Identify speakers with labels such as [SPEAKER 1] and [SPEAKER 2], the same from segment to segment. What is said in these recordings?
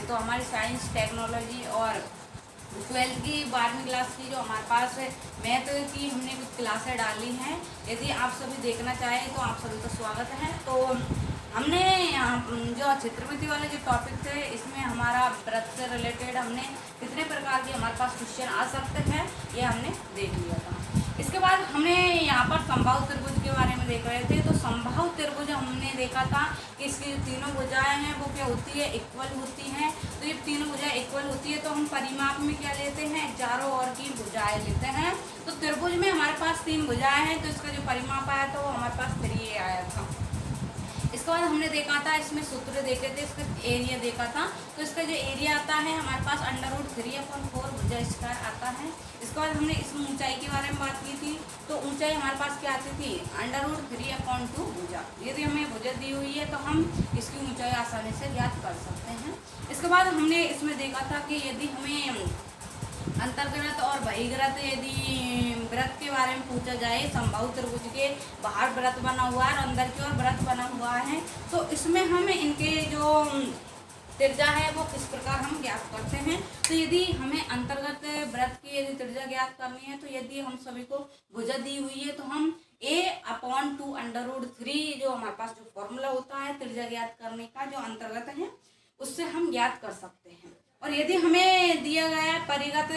[SPEAKER 1] तो हमारी science technology और 12th की 12वीं क्लास की जो हमारे पास मैथ की हमने कुछ क्लासें डाली हैं। यदि आप सभी देखना चाहें तो आप सभी का स्वागत है। तो हमने जो क्षेत्रमिति वाले जो टॉपिक थे इसमें हमारा व्रत से रिलेटेड हमने कितने प्रकार के हमारे पास क्वेश्चन आ सकते हैं ये हमने देख लिया था। इसके बाद हमने यहाँ पर संभाव त्रिभुज के बारे में देख रहे थे। तो संभाव त्रिभुज हमने देखा था कि इसकी जो तीनों भुजाएं हैं वो क्या होती है, इक्वल होती हैं। तो ये तीनों भुजाएं इक्वल होती है तो हम परिमाप में क्या लेते हैं, चारों ओर की भुजाएं लेते हैं। तो त्रिभुज में हमारे पास 3 भुजाएं हैं तो इसका जो परिमाप आया था वो हमारे पास 3a आया था। इसके बाद हमने देखा था, इसमें सूत्र देखे थे, इसका एरिया देखा था। तो इसका जो एरिया आता है हमारे पास √3/4 भुजा स्क्वायर आता है। इसके बाद हमने इसमें ऊंचाई के बारे में बात की थी। तो ऊंचाई हमारे पास क्या आती थी, √3/2 भुजा। यदि हमें भुजा दी हुई है तो हम इसकी ऊंचाई आसानी से ज्ञात कर सकते हैं। इसके बाद हमने इसमें देखा था कि यदि हमें अंतर्ग्रत और बहिर्ग्रत यदि व्रत के बारे में पूछा जाए, संभाव त्रिभुज के बाहर व्रत बना हुआ है और अंदर की ओर व्रत बना हुआ है, तो इसमें हम इनके जो त्रिज्या है वो किस प्रकार हम ज्ञात करते हैं। तो यदि हमें अंतर्गत व्रत की यदि त्रिज्या ज्ञात करनी है तो यदि हम सभी को भुजा दी हुई है तो हम a/2 √3 जो हमारे पास जो फॉर्मूला होता है त्रिज्या ज्ञात करने का जो अंतर्गत है उससे हम ज्ञात कर सकते हैं। और यदि हमें दिया गया है परिगत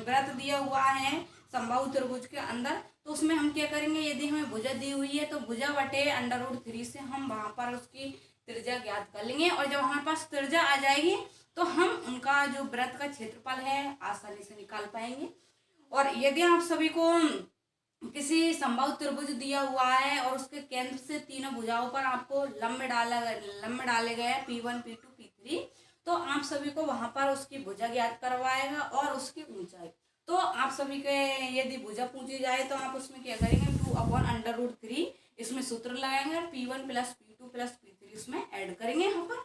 [SPEAKER 1] व्रत दिया हुआ है संभाव त्रिभुज के अंदर, तो उसमें हम क्या करेंगे, यदि हमें भुजा दी हुई है तो भुजा बटे √3 से हम वहाँ पर उसकी त्रिज्या ज्ञात कर लेंगे। और जब हमारे पास त्रिज्या आ जाएगी तो हम उनका जो व्रत का क्षेत्रफल है आसानी से निकाल पाएंगे। और यदि आप सभी को किसी संभाव त्रिभुज दिया हुआ है और उसके केंद्र से तीनों भुजाओं पर आपको लंब डाले गए P1 P2 P3, तो आप सभी को वहां पर उसकी भुजा ज्ञात करवाएगा और उसकी ऊंचाई। तो आप सभी के यदि भुजा पूछी जाए तो आप उसमें क्या करेंगे, 2/√3 इसमें सूत्र लगाएंगे, P1 + P2 + P3 इसमें ऐड करेंगे यहाँ पर।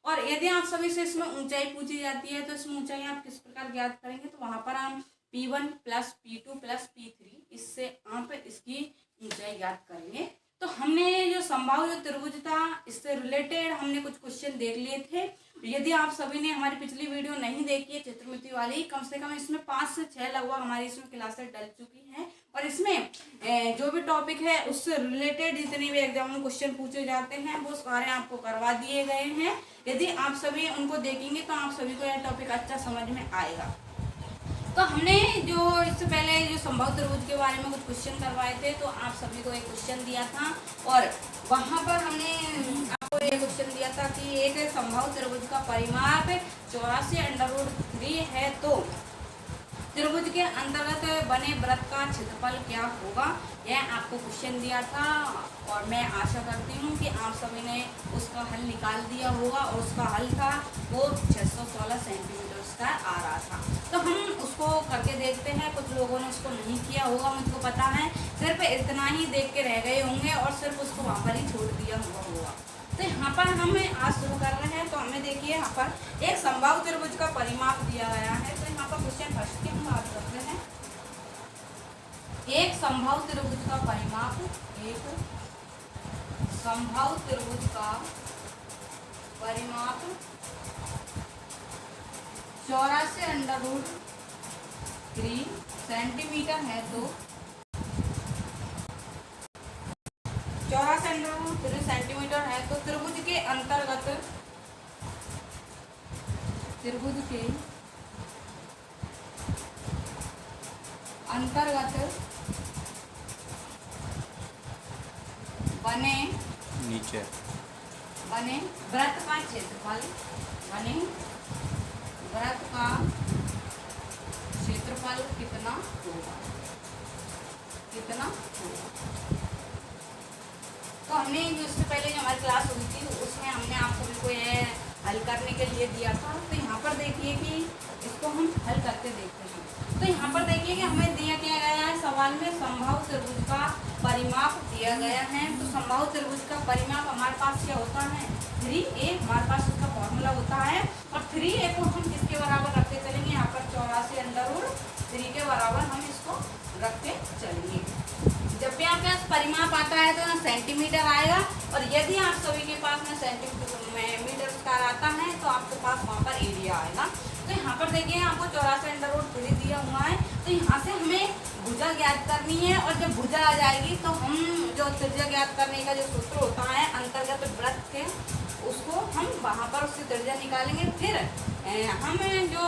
[SPEAKER 1] और यदि आप सभी से इसमें ऊंचाई पूछी जाती है तो इसमें ऊंचाई आप किस प्रकार ज्ञात करेंगे, तो वहां पर हम P1 + P2 + P3 इससे आप इसकी ऊंचाई ज्ञात करेंगे। तो हमने जो संभाव जो त्रिभुज था इससे रिलेटेड हमने कुछ क्वेश्चन देख लिए थे। यदि आप सभी ने हमारी पिछली वीडियो नहीं देखी है चित्रमिति वाली, कम से कम इसमें 5 से 6 लगभग हमारी इसमें क्लासेस डल चुकी हैं। और इसमें जो भी टॉपिक है उससे रिलेटेड जितने भी एग्जाम में क्वेश्चन पूछे जाते हैं वो सारे आपको करवा दिए गए हैं। यदि आप सभी उनको देखेंगे तो आप सभी को यह टॉपिक अच्छा समझ में आएगा। तो हमने जो इससे पहले जो संभाव त्रिभुज के बारे में कुछ क्वेश्चन करवाए थे, तो आप सभी को एक क्वेश्चन दिया था और वहाँ पर हमने आपको ये क्वेश्चन दिया था कि एक संभाव त्रिभुज का परिमाप 84√3 है तो त्रिभुज के अंतर्गत बने व्रत का क्षेत्रफल क्या होगा, यह आपको क्वेश्चन दिया था। और मैं आशा करती हूँ कि आप सभी ने उसका हल निकाल दिया होगा। और उसका हल था वो 616 सेंटीमीटर का आ रहा था। तो हम उसको करके देखते हैं। कुछ लोगों ने उसको नहीं किया होगा, मुझको पता है, सिर्फ इतना ही देख के रह गए होंगे और सिर्फ उसको वहाँ पर ही छोड़ दिया हुआ होगा। तो यहाँ पर हम आज शुरू कर रहे हैं। तो हमें देखिए यहाँ पर एक संभाव त्रिभुज का परिमाप दिया गया है। तो यहाँ पर क्वेश्चन फर्स्ट की हम बात करते हैं। एक संभाव त्रिभुज का परिमाप, एक संभाव त्रिभुज का परिमाप 84√3 सेंटीमीटर है तो 84√3 सेंटीमीटर है तो त्रिभुज के अंतर्गत बने व्रत का क्षेत्रफल, कितना होगा। तो हमने जो इससे पहले जो हमारी क्लास हुई थी उसमें हमने आप सभी को यह हल करने के लिए दिया था। तो यहाँ पर देखिए कि इसको हम हल करके देखते हैं। तो यहाँ पर देखिए कि हमें दिया गया है सवाल में संभाव त्रिभुज का परिमाप दिया गया है। तो संभाव त्रिभुज का परिमाप हमारे पास क्या होता है, 3a, हमारे पास उसका फॉर्मूला होता है। और 3a को हम किसके बराबर रखते चलेंगे, यहाँ पर 84√3 के बराबर हम इसको रखते चलेंगे। जब भी आपके पास परिमाप आता है तो सेंटीमीटर आएगा। और यदि आप सभी के पास में सेंटीमीटर स्क्वायर आता है तो आपके पास वहाँ पर एरिया आएगा। तो यहाँ पर देखिए आपको 84√3 दिया हुआ है। तो यहाँ से हमें भुजा ज्ञात करनी है, और जब भुजा आ जाएगी तो हम जो त्रिज्या ज्ञात करने का जो सूत्र होता है अंतर्गत वृत्त के, उसको हम वहाँ पर उससे त्रिज्या निकालेंगे। फिर हम जो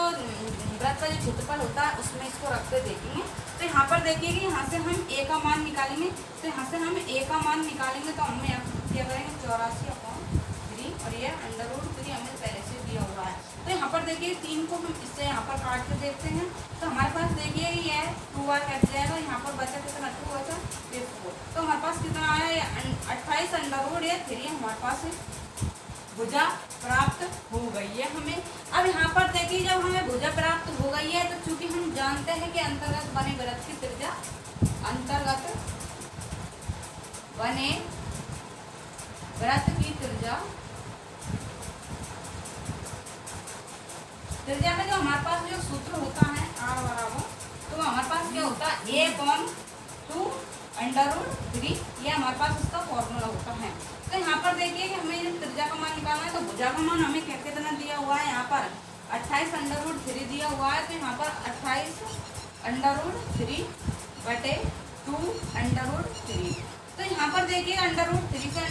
[SPEAKER 1] वृत्त का जो क्षेत्रफल होता है उसमें इसको रखते देखेंगे। तो यहाँ पर देखिए कि यहाँ से हम ए का मान निकालेंगे। तो यहाँ से हम ए का मान निकालेंगे तो हमें क्या करेंगे 84/3, और ये √3 हमें पहले से दिया हुआ है। तो यहाँ पर देखिए 3 को हम इससे यहाँ पर काट के देखते हैं। तो हमारे पास देखिए ये 2 बार कट जाएगा, यहाँ पर बचा कितना 2 बचा 4। तो हमारे पास कितना आया 28√3 हमारे पास भुजा प्राप्त हो गई है हमें। अब यहाँ पर देखिए जब हमें भुजा प्राप्त हो गई है, तो चूंकि हम जानते हैं कि अंतर्गत बने वृत्त की त्रिज्या, अंतर्गत बने वृत्त की त्रिज्या में जो हमारे पास जो सूत्र होता है R बराबर, तो हमारे पास क्या होता है A/2√3, ये हमारे पास इसका फॉर्मूला होता है। तो यहाँ पर देखिए कि हमें जब त्रिज्या का मान निकालना है, तो भुजा का मान हमें कितना दिया हुआ है, यहाँ पर 28√3 दिया हुआ है। तो यहाँ पर 28√3/2√3। तो यहाँ पर देखिए √3 से √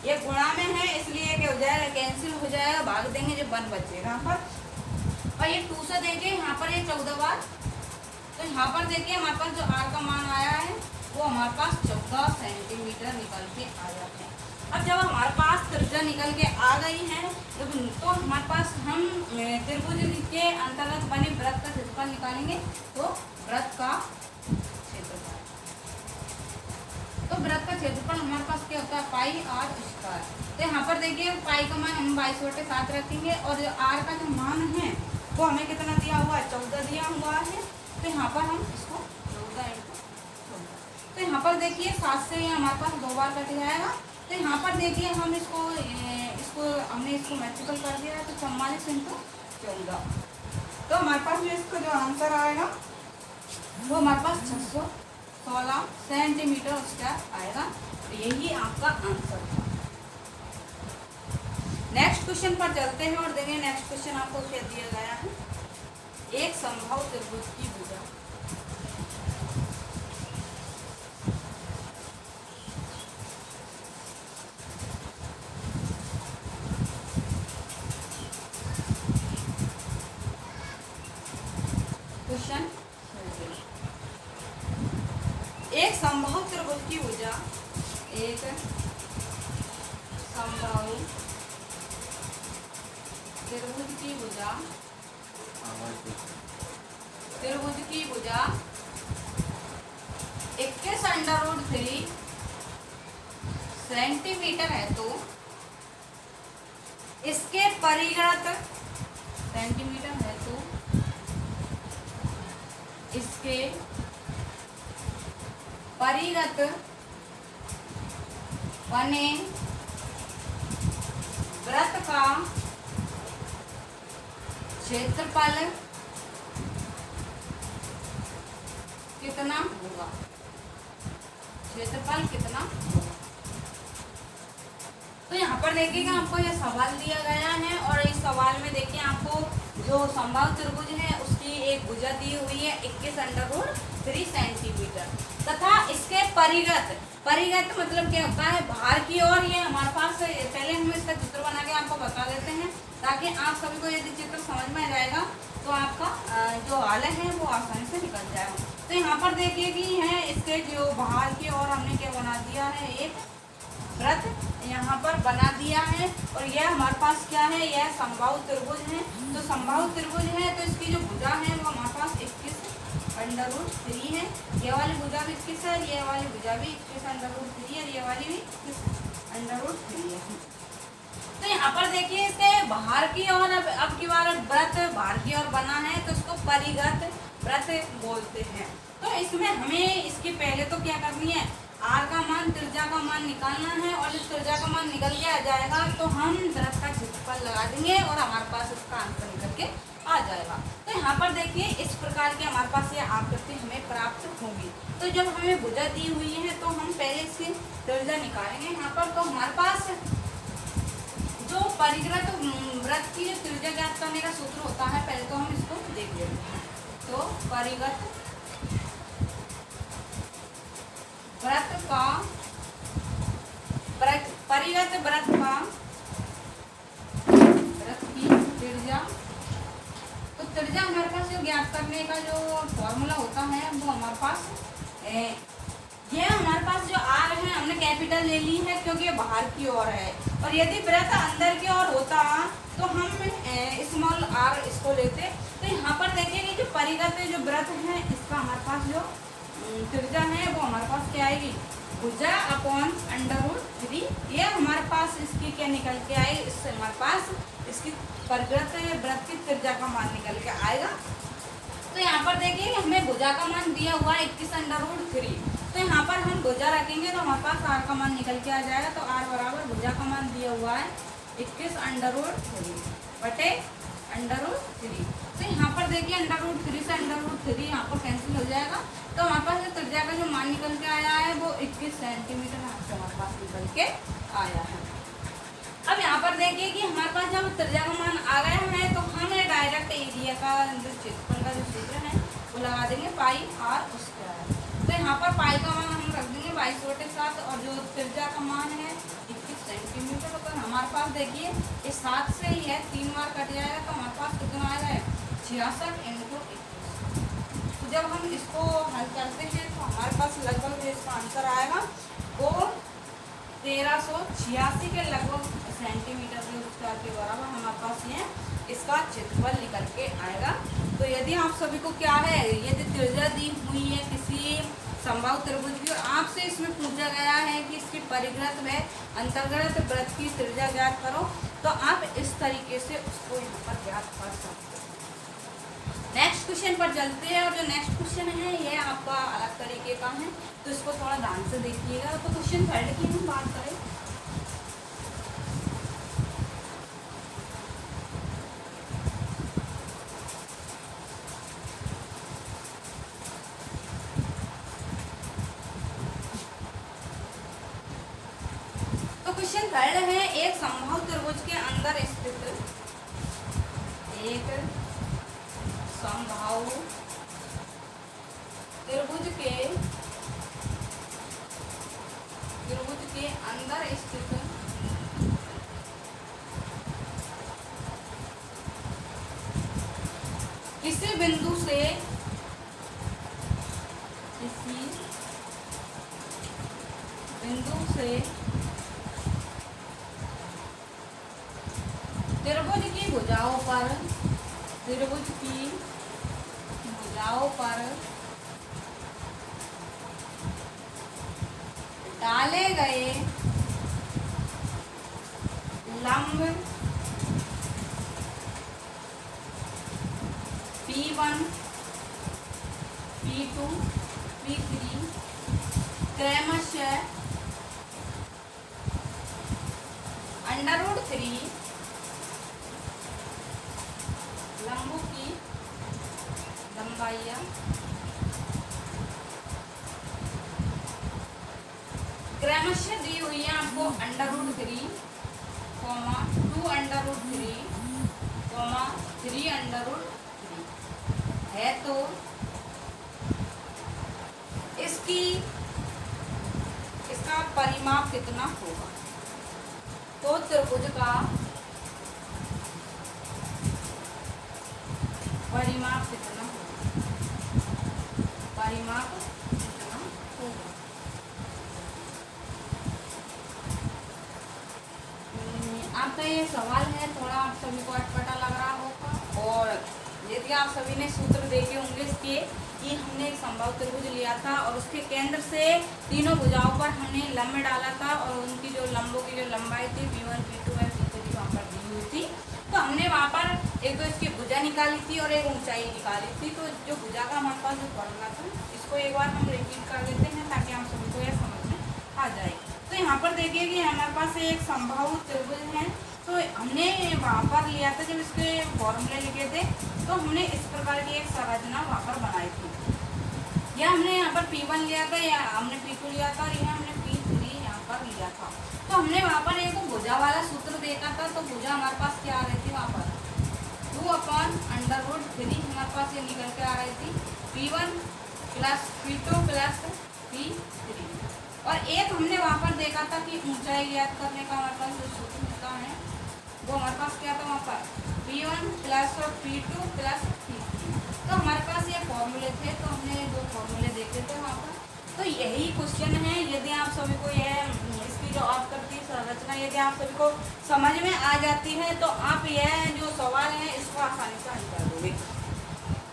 [SPEAKER 1] ये गुणा में है, इसलिए क्या हो जाएगा कैंसिल हो जाएगा, भाग देंगे जब 1 बचेगा यहाँ पर। और ये 2 से देखिए यहाँ पर ये 14 बार। तो यहाँ पर देखिए हमारे पास जो R का मान आया है वो हमारे पास 14 सेंटीमीटर निकल के आ जाते हैं। अब जब हमारे पास त्रिज्या निकल के आ गई है, तो हमारे पास हम त्रिभुज के अंतर्गत बने वृत्त का क्षेत्रफल निकालेंगे। तो वृत्त का क्षेत्रफल, तो वृत्त का क्षेत्रफल हमारे पास क्या होता है πr²। तो यहाँ पर देखिए पाई का मान हम 22/7 रखेंगे, और जो R का जो मान है वो हमें कितना दिया हुआ है 14 दिया हुआ है। तो यहाँ पर हम इसको 14 × 14, तो यहाँ पर देखिए 7 से हमारे पास 2 बार कट जाएगा। तो यहाँ पर देखिए हम इसको हमने इसको मल्टीपल कर दिया है, तो 44 × 14। तो हमारे पास जो इसका जो आंसर आएगा वो हमारे पास 616 सेंटीमीटर उसका आएगा। तो यही आपका आंसर था। नेक्स्ट क्वेश्चन पर चलते हैं और देखें नेक्स्ट क्वेश्चन आपको क्या दिया गया है। एक समबाहु त्रिभुज की भुजा क्वेश्चन, एक समबाहु त्रिभुज की भुजा, एक समबाहु त्रिभुज की भुजा, त्रिभुज की भुजा 21√3 सेंटीमीटर है, तो इसके परिघात सेंटीमीटर है, तो इसके परिघात बने वृत्त का क्षेत्रफल कितना होगा, क्षेत्रफल कितना होगा। तो यहाँ पर देखिएगा आपको यह सवाल दिया गया है, और इस सवाल में देखिए आपको जो समबाहु त्रिभुज है उसकी एक भुजा दी हुई है 21√3 सेंटीमीटर, तथा इसके परिघात मतलब क्या होता है बाहर की ओर। ये हमारे पास पहले हम इसका चित्र बना के आपको बता देते हैं, ताकि आप सभी को यदि चित्र समझ में आ जाएगा तो आपका जो हल है वो आसानी से निकल जाएगा। तो यहाँ पर देखिए कि है इसके जो बाहर की ओर हमने क्या बना दिया है, एक वृत्त यहाँ पर बना दिया है, और यह हमारे पास क्या है, यह समबाहु त्रिभुज है। तो समबाहु त्रिभुज है तो इसकी जो भुजा है वो हमारे पास 21√3 है। ये वाली भुजा भी 21 है, ये वाली भुजा भी 21√3 है, और ये वाली भी 21√3 है। तो यहाँ पर देखिए इसके बाहर की ओर अब की बार वृत्त बाहर की ओर बना है, तो इसको परिघात वृत्त बोलते हैं। तो इसमें हमें इसके पहले तो क्या करनी है, R का मान त्रिज्या का मान निकालना है, और जब त्रिज्या का मान निकल के आ जाएगा तो हम वृत्त का क्षेत्रफल लगा देंगे और हमारे पास इसका आंसर निकल के आ जाएगा। तो यहाँ पर देखिए इस प्रकार की हमारे पास ये आकृति हमें प्राप्त होगी। तो जब हमें भुजा दी हुई है तो हम पहले इसकी त्रिज्या निकालेंगे। यहाँ पर तो हमारे पास जो परिघात वृत्त की जो ज्ञात करने का सूत्र होता है, पहले तो हम इसको देख लेते हैं। तो परिगत वृत्त का वृत्त की त्रिज्या, तो त्रिज्या हमारे पास जो ज्ञात करने का जो फॉर्मूला होता है वो हमारे पास ये हमारे पास जो आर है हमने कैपिटल ले ली है क्योंकि ये बाहर की ओर है, और यदि वृत्त अंदर की ओर होता तो हम स्मॉल आर इसको लेते। तो यहाँ पर देखिए जो परिगत जो वृत्त है इसका हमारे पास जो त्रिज्या है वो हमारे पास क्या आएगी, भुजा अपॉन √3। ये हमारे पास इसकी क्या निकल के आए, इससे हमारे पास इसकी परिगत वृत्त की त्रिज्या का मान निकल के आएगा। तो यहाँ पर देखिए हमें भुजा का मान दिया हुआ है 21√3, तो यहाँ पर हम भुजा रखेंगे तो हमारे पास आर का मान निकल के आ जाएगा। तो आर बराबर भुजा का मान दिया हुआ है 21√3 बटे √3। तो यहाँ पर देखिए √3 से √3 यहाँ पर कैंसिल हो जाएगा, तो हमारे पास त्रिज्या का जो मान निकल के आया है वो 21 सेंटीमीटर हमारे पास निकल के आया है। अब यहाँ पर देखिए कि हमारे पास जब त्रिज्या का मान आ गया है तो हमें डायरेक्ट एरिया का जो क्षेत्रफल का जो सूत्र है वो लगा देंगे पाई आर स्क्वायर। तो यहाँ पर पाई का मान हम रख देंगे 22/7 और जो त्रिज्या का मान है 21 सेंटीमीटर। तो हमारे पास देखिए इस 7 से ही है 3 बार कट जाएगा, तो हमारे पास कितना आ रहा है 66 × 21। तो जब हम इसको हल करते हैं तो हमारे पास लगभग जो इसका आंसर आएगा वो 1386 के लगभग सेंटीमीटर के बराबर हमारे पास ये इसका क्षेत्रफल निकल के आएगा। तो यदि आप सभी को क्या है, यदि त्रिज्या दी हुई है किसी समबाहु त्रिभुज की और आपसे इसमें पूछा गया है कि इसकी परिगत व अंतर्गत वृत्त की त्रिज्या ज्ञात करो, तो आप इस तरीके से उसको यहाँ पर ज्ञात कर सकते हैं। नेक्स्ट क्वेश्चन पर चलते हैं, और जो नेक्स्ट क्वेश्चन है ये आपका अलग तरीके का है, तो इसको थोड़ा ध्यान से देखिएगा। तो क्वेश्चन 3 की हम बात करें क्वेश्चन 3 है, एक समबाहु त्रिभुज के अंदर स्थित एक समबाहु त्रिभुज के अंदर स्थित किसी बिंदु से त्रिभुज की भुजाओं पर डाले गए लंब P1, P2, P3 क्रमशः √3 लंबों की लंबाइयाँ क्रमशः दी हुई है आपको √3, 2 √3, 3 है। तो इसका परिमाप कितना होगा? तो त्रिभुज का परिमाप कितना होगा? आपका ये सवाल है, थोड़ा आप सभी को अटपटा लग रहा होगा, और यदि आप सभी ने सूत्र देखे होंगे इसके कि हमने एक समबाहु त्रिभुज लिया था और उसके केंद्र से तीनों भुजाओं पर हमने लंब डाला था, और उनकी जो लंबों की जो लंबाई थी P1, P2 और P3 वहाँ पर दी हुई थी। तो हमने वहाँ पर एक तो इसकी भुजा निकाली थी और एक ऊंचाई निकाली थी। तो जो भुजा का हमारे पास जो फॉर्मूला था इसको एक बार हम रिपीट कर देते हैं ताकि हम सभी को यह समझ में आ जाए। तो यहाँ पर देखिए कि हमारे पास एक समबाहु त्रिभुज है, तो हमने वहाँ पर लिया था जब इसके फॉर्मूले लिखे थे तो हमने इस प्रकार की एक संरचना वहाँ पर बनाई थी। यह हमने यहाँ पर P1 लिया था, या हमने P2 लिया था, और यह हमने P3 यहाँ पर लिया था। तो हमने वहाँ पर एक भुजा वाला सूत्र देखा था, तो भुजा हमारे पास क्या आ रही थी वहाँ पर पास ये निकल के आ रही थी P1 plus P2 plus P3। और एक हमने वहाँ पर देखा था कि ऊंचाई ज्ञात करने का हमारे पास जो सूत्र होता है वो हमारे पास क्या था वहाँ पर P1 प्लस और P2 प्लस P3। तो हमारे पास ये फॉर्मूले थे, तो हमने दो फॉर्मूले देखे थे वहाँ पर। तो यही क्वेश्चन है, यदि आप सभी को यह इसकी जो आप करती संरचना यदि आप सभी को समझ में आ जाती है तो आप यह जो सवाल है इसको आसानी से हल कर दोगे।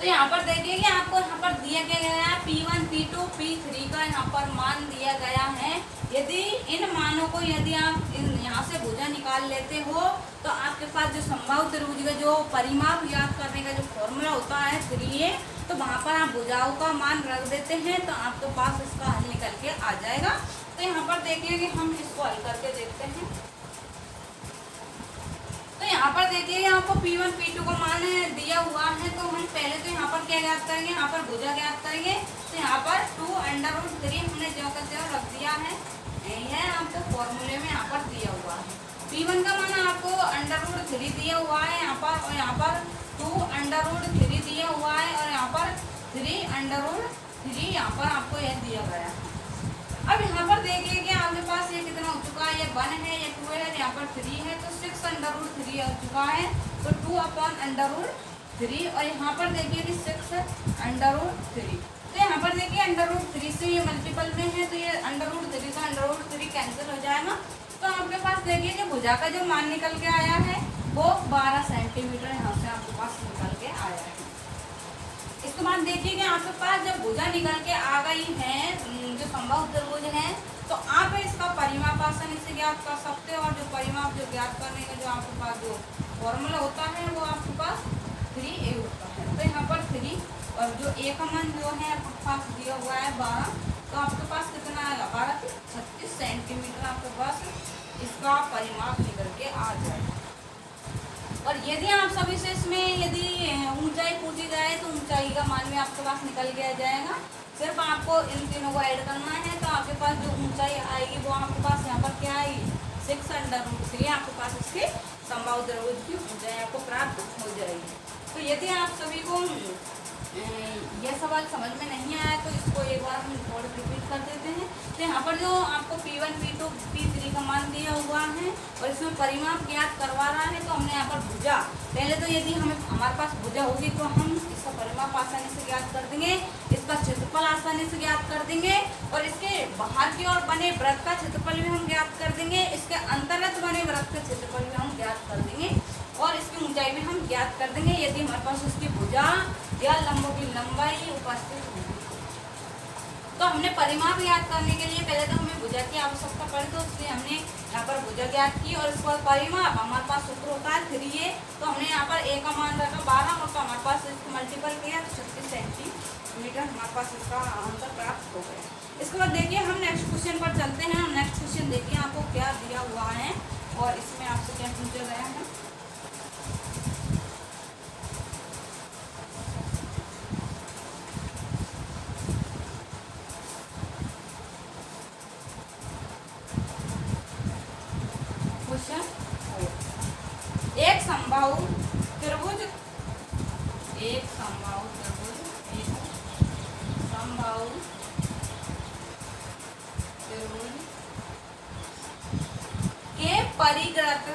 [SPEAKER 1] तो यहाँ पर देखिए कि आपको यहाँ पर दिया गया है P1 P2 P3 का यहाँ पर मान दिया गया है। यदि इन मानों को यदि आप यहाँ से भुजा निकाल लेते हो तो आपके पास जो संभावित त्रिभुज का जो परिमाप याद करने का जो फॉर्मूला होता है 3a, तो वहाँ पर आप भुजाओं का मान रख देते हैं तो आपके पास इसका हल निकल के आ जाएगा। तो यहाँ पर देखिए कि हम इसको हल करके देखते हैं। तो यहाँ पर देखिए आपको P1 P2 का मान दिया हुआ है, तो हम पहले तो यहाँ पर क्या ज्ञात करेंगे, यहाँ पर भुजा ज्ञात करेंगे। तो यहाँ पर 2√3 हमने जो का त्यों रख दिया है, यह आपको फॉर्मूले में यहाँ पर दिया हुआ है। P1 का मान आपको √3 दिया हुआ है यहाँ पर, और यहाँ पर 2√3 दिया हुआ है, और यहाँ पर 3√3 यहाँ पर आपको यह दिया गया है। अब यहाँ पर देखिए कि आपके पास ये कितना हो चुका है, ये 1 है, ये 2 है, यहाँ पर 3 है, तो 6√3 हो चुका है। तो 2/√3, और यहाँ पर देखिए कि 6√3। तो यहाँ पर देखिए √3 से ये मल्टीपल में है, तो ये √3 का √3 कैंसिल हो जाएगा। तो आपके पास देखिए कि भुजा का जो मान निकल के आया है वो 12 सेंटीमीटर यहाँ से आपके पास निकल के आया है। इसके बाद देखिए कि आपके पास जब भुजा निकल के आ गई है, जो संभव त्रिभुज है, तो आप इसका परिमाप आसानी से ज्ञात कर सकते हो। और जो परिमाप जो ज्ञात करने का जो आपके पास जो फॉर्मूला होता है वो आपके पास 3a होता है। तो यहाँ पर 3 और जो a का मान जो है आपके पास दिया हुआ है 12, तो आपके पास कितना आएगा 12 से 36 सेंटीमीटर आपके पास इसका परिमाप निकल के आ जाएगा। और यदि आप सभी से इसमें यदि ऊंचाई पूछी जाए तो ऊंचाई का मान भी आपके पास निकल के आ जाएगा। सिर्फ आपको इन तीनों को ऐड करना है, तो आपके पास जो ऊंचाई आएगी वो आपके पास यहाँ पर क्या आएगी 6√3, आपके पास इसके संभावित त्रिभुज की ऊंचाई आपको प्राप्त हो जाएगी। तो यदि आप सभी को यह सवाल समझ में नहीं आया तो इसको एक बार हम थोड़ा रिपीट कर देते हैं। तो यहाँ पर जो आपको P1 P2 P3 का मान दिया हुआ है और इसमें परिमाप ज्ञात करवा रहा है, तो हमने यहाँ पर भुजा पहले तो यदि हमारे पास भुजा होगी तो हम इसका परिमाप आसानी से ज्ञात कर देंगे, इसका क्षेत्रफल आसानी से ज्ञात कर देंगे, और इसके बाहर की ओर बने वृत्त का क्षेत्रफल भी हम ज्ञात कर देंगे, इसके अंतर्गत बने वृत्त का क्षेत्रफल भी हम ज्ञात कर देंगे, और इसकी ऊंचाई भी हम ज्ञात कर देंगे यदि हमारे पास उसकी भुजा या लंबों की लंबाई उपस्थित होगी। तो हमने परिमाप ज्ञात करने के लिए पहले तो हमें भुजा की आवश्यकता पड़ी, तो इसलिए हमने यहाँ पर भुजा ज्ञात की, और इसके बाद परिमाप हमारे पास सूत्र होता है 3a, तो हमने यहाँ पर a का मान रखा 12 और तो हमारे पास इसको मल्टीपल किया तो 36 सेंटीमीटर हमारे पास इसका आंसर प्राप्त हो गया। इसके बाद देखिए हम नेक्स्ट क्वेश्चन पर चलते हैं। नेक्स्ट क्वेश्चन देखिए आपको क्या दिया हुआ है और इसमें आपसे क्या पूछा गया है। एक समबाहु त्रिभुज के परिगत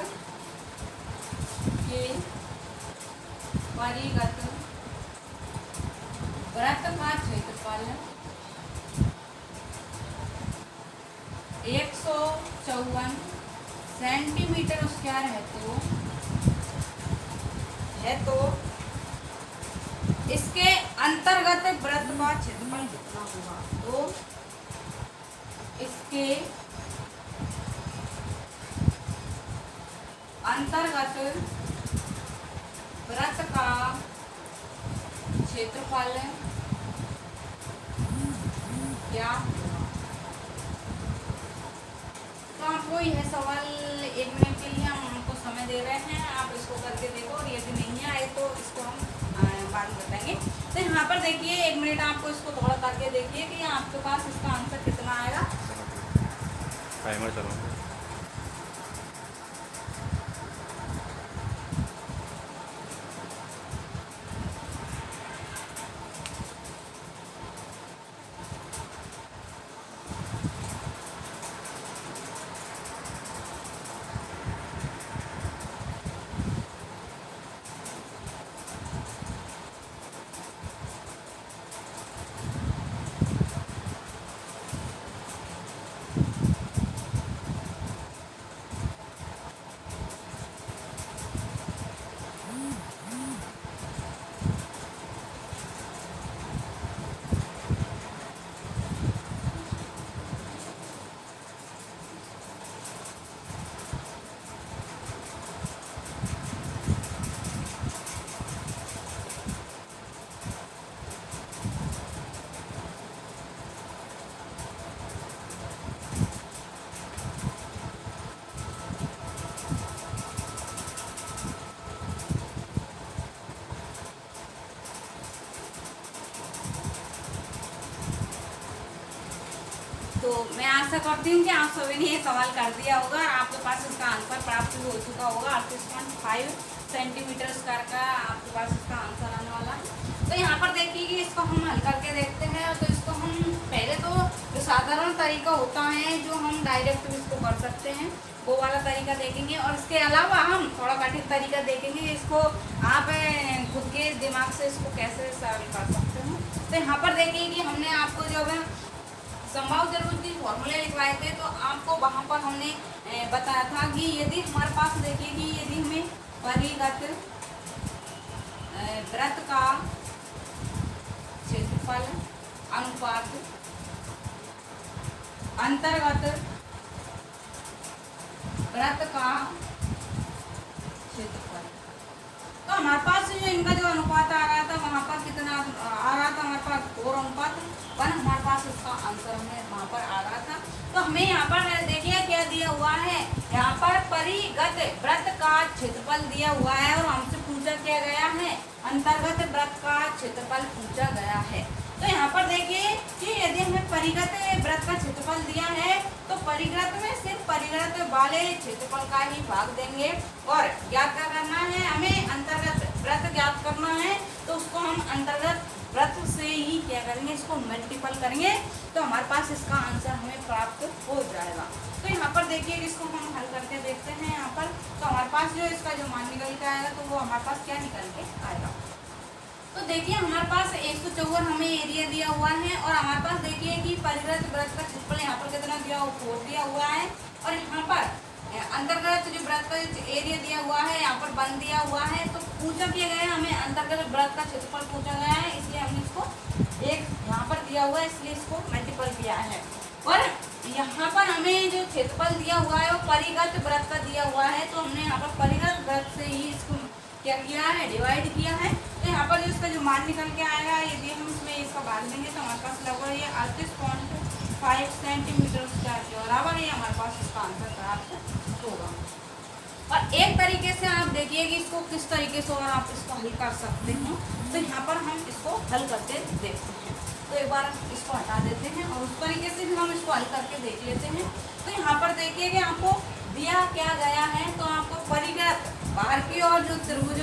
[SPEAKER 1] वृत्त का क्षेत्रफल 154 सेंटीमीटर स्क्वायर है तो इसके अंतर्गत वृत्त का क्षेत्रफल कितना होगा। तो इसके अंतर्गत वृत्त का क्षेत्रफल क्या होगा। तो आपको यह सवाल 1 मिनट के लिए हम आपको समय दे रहे हैं, आप इसको करके देखो, और यदि नहीं आए तो इसको हम बाद में बताएंगे। तो यहाँ पर देखिए 1 मिनट आपको इसको थोड़ा करके देखिए कि आपके पास इसका आंसर कितना आएगा।
[SPEAKER 2] टाइमर चलो।
[SPEAKER 1] मैं आशा करती हूँ कि आप सभी ने ये सवाल कर दिया होगा और आपके पास इसका आंसर प्राप्त भी हो चुका होगा। 38.5 सेंटीमीटर स्क्वायर का आपके पास इसका आंसर आने वाला है। तो यहाँ पर देखिए कि इसको हम हल करके देखते हैं। तो इसको हम पहले तो जो साधारण तरीका होता है जो हम डायरेक्ट भी इसको कर सकते हैं वो वाला तरीका देखेंगे, और इसके अलावा हम थोड़ा कठिन तरीका देखेंगे। इसको आप खुद के दिमाग से इसको कैसे सरल कर सकते हैं। तो यहाँ पर देखिए कि हमने आपको जब संभाव जरूर की फॉर्मूले लिखवाए थे तो आपको वहाँ पर हमने बताया था कि यदि हमारे पास देखिए कि यदि हमें परिगत वृत्त का क्षेत्रफल अनुपात अंतर्गत वृत्त का क्षेत्रफल, तो हमारे पास जो इनका जो अनुपात आ रहा था वहाँ पर कितना आ रहा था, हमारे पास 4:1 हमारे पास इसका आंसर हमें वहाँ पर आ रहा था। तो हमें यहाँ पर देखिए क्या दिया हुआ है, यहाँ पर परिगत वृत्त का क्षेत्रफल दिया हुआ है और हमसे पूछा क्या गया है, अंतर्गत वृत्त का क्षेत्रफल पूछा गया है। तो यहाँ पर देखिए कि यदि हमें परिगत वृत्त का क्षेत्रफल दिया है तो परिगत में सिर्फ परिगत वाले क्षेत्रफल का ही भाग देंगे और ज्ञात क्या करना है, हमें अंतर्गत वृत्त ज्ञात करना है। तो उसको हम अंतर्गत वृत्त से ही क्या करेंगे, इसको मल्टीपल करेंगे तो हमारे पास इसका आंसर हमें प्राप्त हो जाएगा। तो यहाँ पर देखिए इसको हम हल करके देखते हैं। यहाँ पर तो हमारे पास जो इसका जो मान निकल के आएगा तो वो हमारे पास क्या निकल के आएगा। तो देखिए हमारे पास 154 हमें एरिया दिया हुआ है और हमारे पास देखिए कि परिगत वृत्त का क्षेत्रफल यहाँ पर कितना दिया हुआ 4 दिया हुआ है और यहाँ पर अंतर्गत जो वृत्त का एरिया दिया हुआ है यहाँ पर 1 दिया हुआ है। तो पूछा किया गया है हमें अंतर्गत वृत्त का क्षेत्रफल पूछा गया है, इसलिए हमने इसको एक यहाँ पर दिया हुआ है इसलिए इसको मल्टीपल किया है। और यहाँ पर हमें जो क्षेत्रफल दिया हुआ है वो परिगत वृत्त का दिया हुआ है, तो हमने यहाँ पर परिगत वृत्त से ही इसको क्या किया है, डिवाइड किया है। तो यहाँ पर जो इसका जो मान निकल के आएगा यदि हम इसमें इसका भाग देंगे तो हमारे पास लगभग ये 38.5 सेंटीमीटर स्क्वायर के बराबर ये हमारे पास इसका आंसर प्राप्त होगा। और एक तरीके से आप देखिए कि इसको किस तरीके से और आप इसको हल कर सकते हैं। तो यहाँ पर हम इसको हल करके देखते हैं। तो एक बार इसको हटा देते हैं और उस तरीके से भी हम इसको हल करके देख लेते हैं। तो यहाँ पर देखिए कि आपको दिया क्या गया है, तो आपको परिगत बाहर की ओर जो त्रिभुज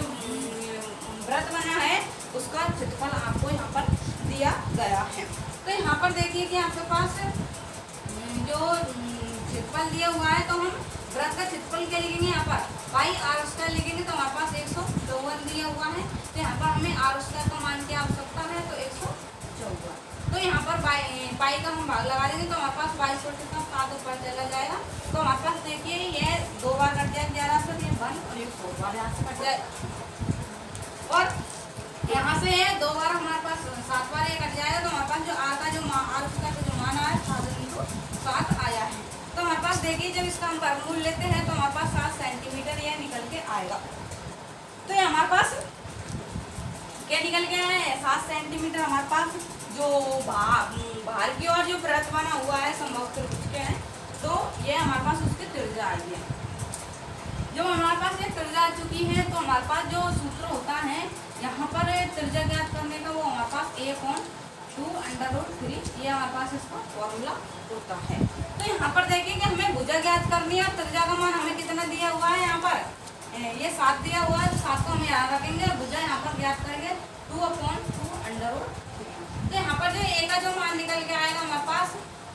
[SPEAKER 1] वृत्त बना है उसका क्षेत्रफल आपको यहाँ पर दिया गया है। तो यहाँ पर देखिए कि आपके पास जो क्षेत्रफल दिया हुआ है तो हम वृत्त का क्षेत्रफल क्या लिखेंगे, यहाँ पर पाई आर स्क्वायर लिखेंगे तो हमारे पास 154 दिया हुआ है। तो यहाँ पर हमें आर स्क्वायर का मान की आवश्यकता है तो 154। तो यहाँ पर पाई का हम भाग लगा देंगे तो हमारे पास 22/7 ऊपर चला जाएगा। तो हमारे पास देखिए ये 2 बार कट जाए 11 से, ये 1 और ये 4 बार यहाँ से कट जाए और यहाँ से 2 बार हमारे पास 7 बार ये कट जाएगा। तो हमारे पास जो आर का जो आर स्क्वायर का जो मान आया 7 आया है। तो हमारे पास देखिए जब इसका हम वर्गमूल लेते हैं तो हमारे पास 7 सेंटीमीटर यह निकल के आएगा। तो ये हमारे पास क्या निकल के आया है, 7 सेंटीमीटर हमारे पास जो बाहर की ओर जो वृत्त बना हुआ है संभव त्रिभुज के हैं तो ये हमारे पास उसकी त्रिज्या आई है। जब हमारे पास ये त्रिज्या आ चुकी है तो हमारे पास जो सूत्र होता है यहाँ पर त्रिज्या ज्ञात करने का वो हमारे पास a/2√3 ये हमारे पास इसका फॉर्मूला होता है। तो यहाँ पर देखिए कि हमें भुजा ज्ञात करनी है और त्रिज्या का मान हमें कितना दिया हुआ है, यहाँ पर ये 7 दिया हुआ है। तो 7 को हम यहाँ रखेंगे और भुजा यहाँ पर ज्ञात करेंगे 2/2√3। तो यहाँ पर जो a का जो मान निकल के आएगा हमारे पास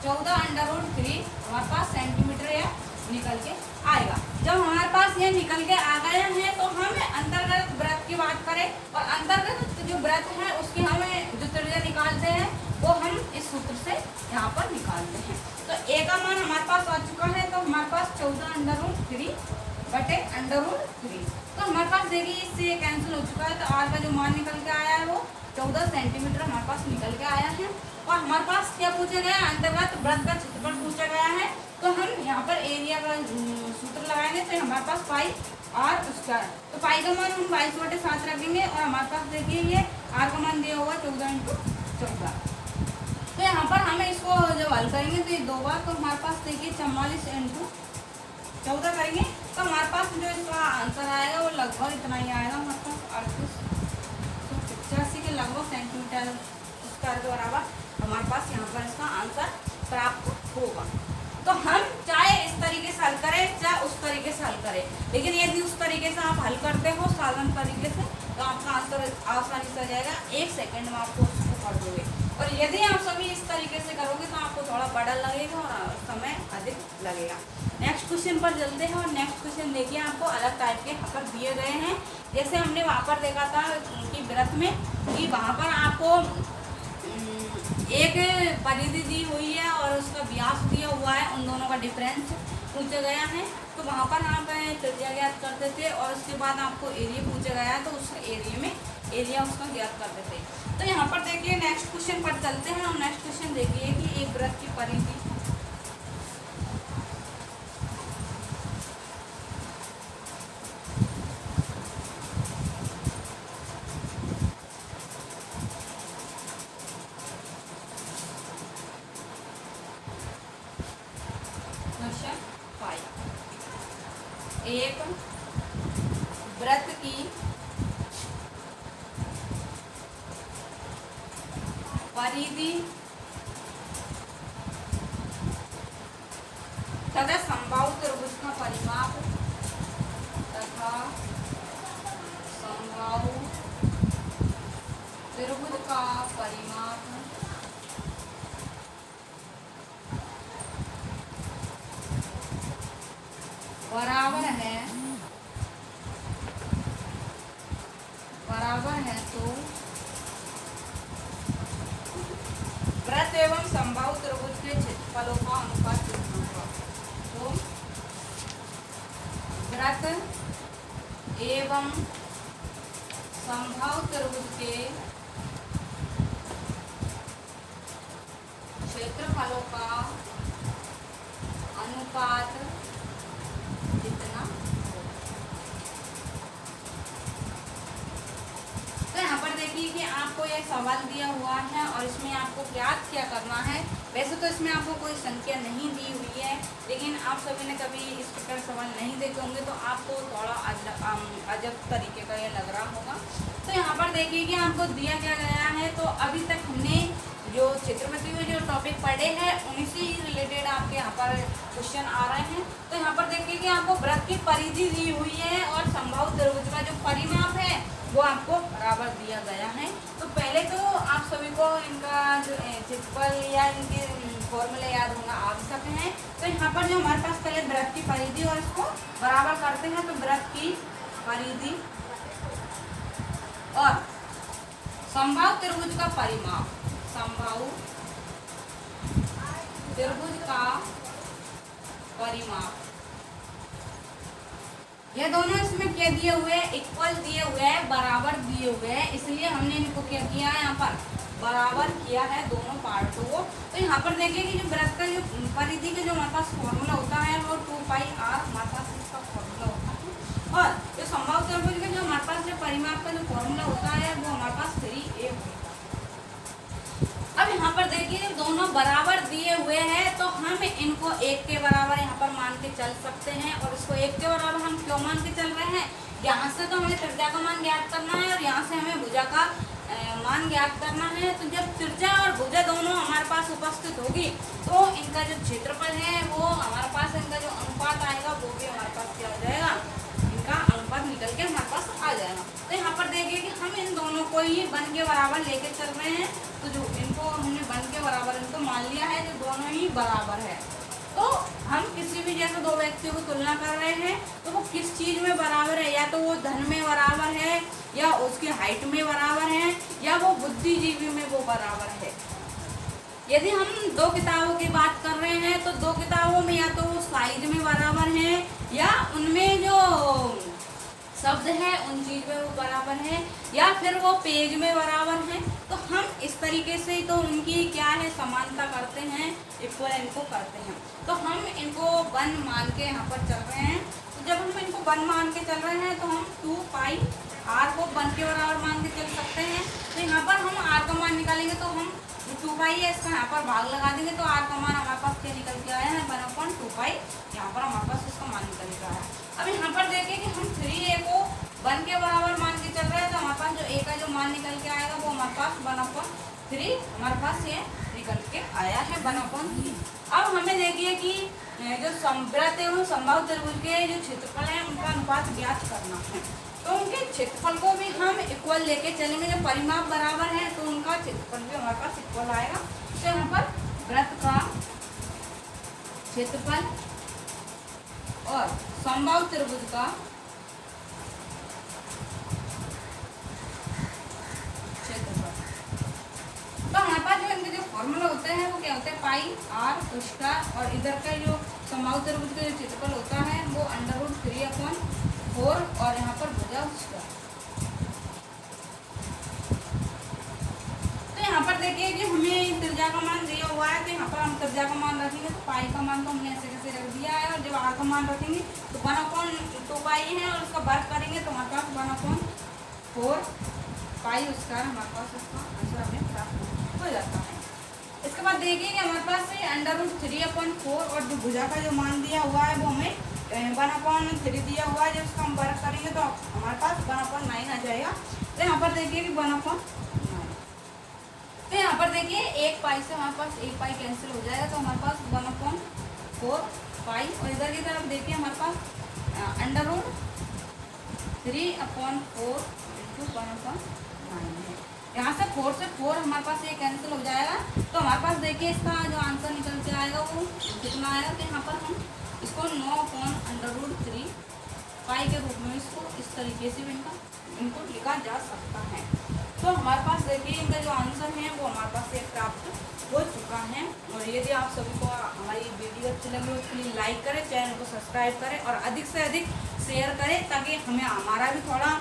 [SPEAKER 1] 14√3 हमारे पास सेंटीमीटर या निकल के आएगा। जब हमारे पास ये निकल के आ गए हैं तो हम अंतर्गत वृत्त की बात करें और अंतर्गत जो वृत्त है उसकी हमें जो त्रिज्या निकालते हैं वो हम इस सूत्र से यहाँ पर निकालते हैं। तो a का मान हमारे पास आ चुका है तो हमारे पास 14√3/√3। तो हमारे पास देखिए इससे कैंसिल हो चुका है। तो r का जो मान निकल के आया है वो 14 सेंटीमीटर हमारे पास निकल के आया है। और हमारे पास क्या पूछा गया, अंतर्गत वृत्त का क्षेत्रफल पूछा गया है। तो हम यहाँ पर एरिया का सूत्र लगाएंगे तो हमारे पास पाई आर स्क्वायर। तो पाई का मान हम 22/7 रखेंगे और हमारे पास देखिए ये आर का मान दिया हुआ 14×14। तो यहाँ पर हमें इसको जब हल करेंगे तो ये 2 बार तो हमारे पास देखिए 44×14 करेंगे तो हमारे पास जो इसका आंसर आएगा वो लगभग इतना ही आएगा, हमारे पास 3885 के लगभग सेंटीमीटर स्क्वायर के बराबर हमारे पास यहाँ पर इसका आंसर प्राप्त होगा। तो हम चाहे इस तरीके से हल करें चाहे उस तरीके से हल करें, लेकिन यदि उस तरीके से आप हल करते हो साधारण तरीके से तो आपका आंसर आसानी से आ जाएगा, 1 सेकंड में आपको उसको कर दोगे। और यदि आप सभी इस तरीके से करोगे तो आपको थोड़ा बड़ा लगेगा और समय अधिक लगेगा। नेक्स्ट क्वेश्चन पर चलते हैं और नेक्स्ट क्वेश्चन देखिए आपको अलग टाइप के यहाँ पर दिए गए हैं। जैसे हमने वहाँ पर देखा था कि व्रत में कि वहाँ पर आपको एक परिधि दी हुई है और उसका व्यास दिया हुआ है, उन दोनों का डिफरेंस पूछा गया है। तो वहाँ पर आप त्रिज्या ज्ञात करते थे और उसके बाद आपको एरिया पूछा गया है तो उस एरिया में एरिया उसका ज्ञात करते थे। तो यहाँ पर देखिए नेक्स्ट क्वेश्चन पर चलते हैं और नेक्स्ट क्वेश्चन देखिए कि एक व्रत की परिधि एक व्रत की परिधि तथा समबाहु त्रिभुज का परिमाप तथा समबाहु त्रिभुज का परिमाप बराबर है तो व्रत एवं समबाहु त्रिभुज के क्षेत्रफलों का अनुपात कितना होगा। तो व्रत एवं समबाहु त्रिभुज के क्षेत्रफलों का अनुपात कितना होगा। तो यहाँ पर देखिए कि आपको यह सवाल दिया हुआ है और इसमें आपको ज्ञात क्या करना है। वैसे तो इसमें आपको कोई संख्या नहीं दी हुई है, लेकिन आप सभी ने कभी इस प्रकार सवाल नहीं देखे होंगे तो आपको थोड़ा अजब तरीके का ये लग रहा होगा। तो यहाँ पर देखिए कि आपको दिया क्या गया है। तो अभी तक हमने जो क्षेत्रफल में जो टॉपिक पढ़े हैं उन्हीं से ही रिलेटेड आपके यहाँ पर क्वेश्चन आ रहे हैं। तो यहाँ पर देखिए कि आपको व्रत की परिधि दी हुई है और समबाहु त्रिभुज का जो परिमाप है वो आपको बराबर दिया गया है। तो पहले तो आप सभी को इनका जो क्षेत्रफल या इनके फॉर्मूले याद होना आवश्यक है। तो यहाँ पर जो हमारे पास पहले व्रत की परिधि और इसको बराबर करते हैं। तो व्रत की परिधि और समबाहु त्रिभुज का परिमाप, समबाहु त्रिभुज का परिमाप, ये दोनों इसमें क्या दिए हुए हैं, इक्वल दिए हुए हैं, बराबर दिए हुए हैं, इसलिए हमने इनको क्या किया है, यहाँ पर बराबर किया है दोनों पार्टों को। तो यहाँ पर देखिए कि जो व्रत का जो परिधि का जो हमारे पास फॉर्मूला होता है वो 2πr हमारे पास इसका फॉर्मूला होता है और जो समबाहु त्रिभुज का जो हमारे पास जो परिमाप का जो फॉर्मूला होता है वो हमारे पास 3a होता है। अब यहाँ पर देखिए दोनों बराबर दिए हुए हैं तो हम इनको 1 के बराबर यहाँ पर मान के चल सकते हैं। और इसको 1 के बराबर हम क्यों मान के चल रहे हैं, यहाँ से तो हमें त्रिज्या का मान ज्ञात करना है और यहाँ से हमें भुजा का मान ज्ञात करना है। तो जब त्रिज्या और भुजा दोनों हमारे पास उपस्थित होगी तो इनका जो क्षेत्रफल है वो हमारे पास, इनका जो अनुपात आएगा वो भी हमारे पास क्या हो जाएगा, इनका अनुपात निकल के हमारे पास आ जाएगा। तो यहाँ पर देखिए कि हम इन दोनों को ही 1 के बराबर लेके चल रहे हैं। तो जो इनको हमने 1 के बराबर इनको मान लिया है जो दोनों ही बराबर है। तो हम किसी भी जैसे दो व्यक्तियों को तुलना कर रहे हैं तो वो किस चीज़ में बराबर है, या तो वो धन में बराबर है या उसकी हाइट में बराबर है या वो बुद्धिजीवी में वो बराबर है। यदि हम 2 किताबों की बात कर रहे हैं तो 2 किताबों में या तो वो साइज में बराबर है या उनमें जो शब्द है उन चीज में वो बराबर है या फिर वो पेज में बराबर है। तो हम इस तरीके से तो उनकी क्या है समानता करते हैं, इक्वल इनको करते हैं। तो हम इनको 1 मान के यहाँ पर चल रहे हैं। तो जब हम इनको 1 मान के चल रहे हैं तो हम 2πr को 1 के बराबर मान के चल सकते हैं। तो यहाँ पर हम r का मान निकालेंगे तो हम 2π है इसका यहाँ पर भाग लगा देंगे तो r का मान हमारे पास क्या निकल के आया है 1/2π, यहाँ पर हमारे पास इसका मान निकल के आया है। अब यहाँ पर देखिए कि हम 3a को 1 के बराबर मान के चल रहे हैं तो हमारे पास जो a का जो मान निकल के आएगा वो हमारे पास 1/2 3 हमारे पास ये निकल के आया है 1/3। अब हमें देखिए कि जो समवृत्त एवं समबाहु त्रिभुज के जो क्षेत्रफल है उनका अनुपात ज्ञात करना है। तो उनके क्षेत्रफल को भी हम इक्वल लेके चलेंगे। जब परिमाप बराबर है तो उनका क्षेत्रफल भी हमारे पास इक्वल आएगा। तो यहाँ पर वृत्त का क्षेत्रफल और समबाहु त्रिभुज का क्षेत्रफल, तो हमारे पास जो इनके जो फॉर्मूला होते हैं वो क्या होते हैं, पाई r स्क्वायर, और इधर का जो समबाहु त्रिभुज का जो क्षेत्रफल होता है वो √3/4 और यहाँ पर भुजा स्क्वायर। तो यहाँ पर देखिए कि हमें त्रिज्या का मान दिया हुआ है, तो यहाँ पर हम त्रिज्या का मान रखेंगे तो पाई का मान तो हमने ऐसे कैसे रख दिया है, और जब r का मान रखेंगे तो 1/2 पाई है और उसका वर्ग करेंगे तो हमारे पास 1/4 पाई स्क्वायर हमारे पास इसका आंसर हमें प्राप्त हो जाता है। इसके बाद देखिए कि हमारे पास √3/4 और जो भुजा का जो मान दिया हुआ है वो हमें 1/3 दिया हुआ है। जब उसका हम वर्ग करेंगे तो हमारे पास 1/9 आ जाएगा। तो यहाँ पर देखिए कि 1/9, तो यहाँ पर देखिए 1 पाई से हमारे पास 1 पाई कैंसिल हो जाएगा, तो हमारे पास 1/4 पाई, और इधर की तरफ देखिए हमारे पास √3/4 × 1/9 है। यहाँ से 4 से 4 हमारे पास ये कैंसिल हो जाएगा, तो हमारे पास देखिए इसका जो आंसर निकल के आएगा वो कितना आएगा। तो यहाँ पर हम इसको 9/√3 पाई के रूप में इसको इस तरीके से भी इनको लिखा जा सकता है। तो हमारे पास देखिए इनका जो आंसर है वो हमारे पास एक प्राप्त हो चुका है। और यदि आप सभी को हमारी वीडियो अच्छी लगे उसके लिए लाइक करें, चैनल को सब्सक्राइब करें और अधिक से अधिक शेयर करें, ताकि हमें हमारा भी थोड़ा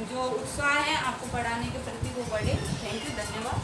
[SPEAKER 1] जो उत्साह है आपको पढ़ाने के प्रति वो बढ़े। थैंक यू, धन्यवाद।